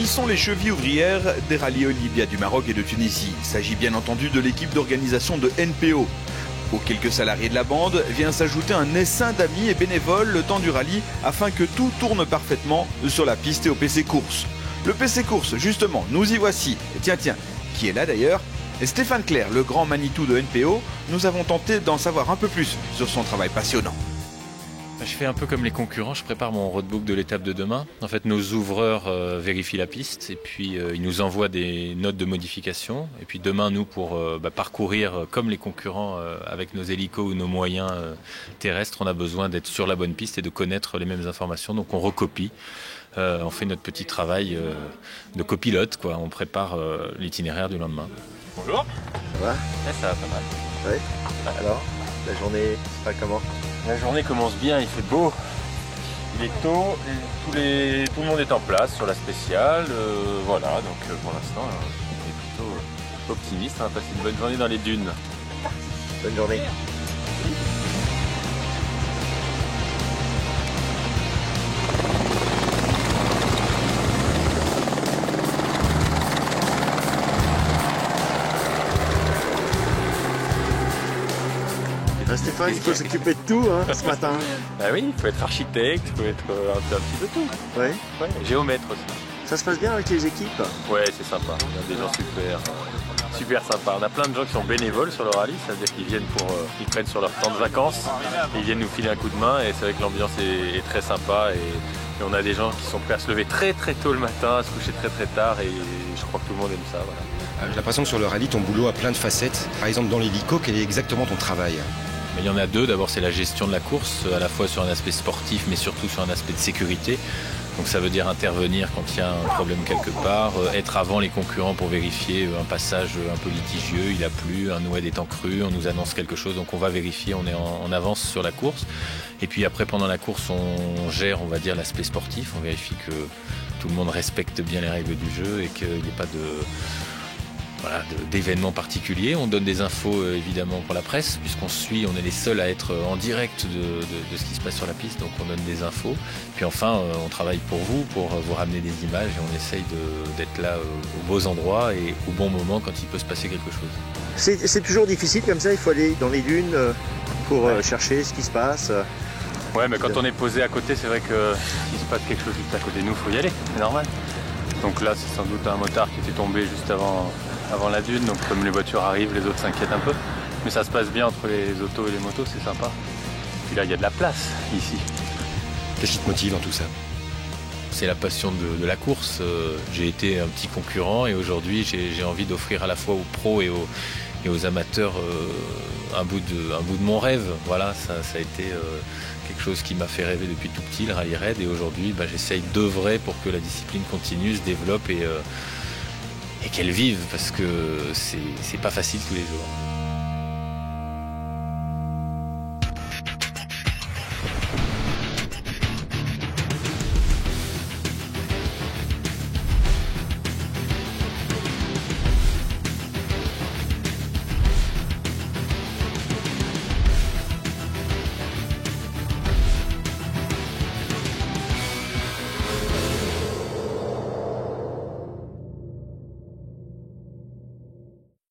Ils sont les chevilles ouvrières des rallyes Olympia du Maroc et de Tunisie. Il s'agit bien entendu de l'équipe d'organisation de NPO. Aux quelques salariés de la bande vient s'ajouter un essaim d'amis et bénévoles le temps du rallye afin que tout tourne parfaitement sur la piste et au PC Course. Le PC Course, justement, nous y voici. Et tiens, qui est là d'ailleurs? Et Stéphane Clerc, le grand Manitou de NPO, nous avons tenté d'en savoir un peu plus sur son travail passionnant. Je fais un peu comme les concurrents, je prépare mon roadbook de l'étape de demain. En fait, nos ouvreurs vérifient la piste et puis ils nous envoient des notes de modification. Et puis demain, nous, pour parcourir comme les concurrents avec nos hélicos ou nos moyens terrestres, on a besoin d'être sur la bonne piste et de connaître les mêmes informations. Donc on recopie, on fait notre petit travail de copilote, quoi. On prépare l'itinéraire du lendemain. Bonjour. Ça va? Ouais, ça va pas mal. Oui. Alors, la journée se passe comment? La journée commence bien, il fait beau. Il est tôt, et tout le monde est en place sur la spéciale. Voilà, donc pour l'instant, on est plutôt optimiste. On va passer une bonne journée dans les dunes. Bonne journée. Stéphane, il faut s'occuper de tout ce matin. Bah oui, il faut être architecte, il faut être un petit peu tout. Oui. Ouais, géomètre aussi. Ça se passe bien avec les équipes? Ouais, c'est sympa. On a des gens super sympas. On a plein de gens qui sont bénévoles sur le rallye, c'est-à-dire qu'ils viennent ils prennent sur leur temps de vacances, et ils viennent nous filer un coup de main et c'est vrai que l'ambiance est très sympa et on a des gens qui sont prêts à se lever très tôt le matin, à se coucher très tard et je crois que tout le monde aime ça. Voilà. J'ai l'impression que sur le rallye, ton boulot a plein de facettes. Par exemple, dans l'hélico, quel est exactement ton travail? Il y en a deux. D'abord, c'est la gestion de la course, à la fois sur un aspect sportif, mais surtout sur un aspect de sécurité. Donc ça veut dire intervenir quand il y a un problème quelque part, être avant les concurrents pour vérifier un passage un peu litigieux, il a plu, un oued étant cru, on nous annonce quelque chose, donc on va vérifier, on est en avance sur la course. Et puis après, pendant la course, on gère, on va dire, l'aspect sportif, on vérifie que tout le monde respecte bien les règles du jeu et qu'il n'y ait pas d'événements particuliers. On donne des infos évidemment pour la presse, puisqu'on suit, on est les seuls à être en direct de ce qui se passe sur la piste, donc on donne des infos. Puis enfin, on travaille pour vous ramener des images et on essaye d'être là aux beaux endroits et au bon moment quand il peut se passer quelque chose. C'est toujours difficile comme ça, il faut aller dans les dunes pour chercher ce qui se passe. Ouais, mais quand on est posé à côté, c'est vrai que s'il se passe quelque chose juste à côté de nous, il faut y aller, c'est normal. Donc là, c'est sans doute un motard qui était tombé juste avant la dune, donc comme les voitures arrivent, les autres s'inquiètent un peu. Mais ça se passe bien entre les autos et les motos, c'est sympa. Puis là, il y a de la place, ici. Qu'est-ce qui te motive dans tout ça? C'est la passion de la course. J'ai été un petit concurrent et aujourd'hui, j'ai envie d'offrir à la fois aux pros et aux amateurs un bout de mon rêve. Voilà, ça a été quelque chose qui m'a fait rêver depuis tout petit, le rallye raid. Et aujourd'hui, j'essaye d'œuvrer pour que la discipline continue, se développe et qu'elle vive, parce que c'est pas facile tous les jours.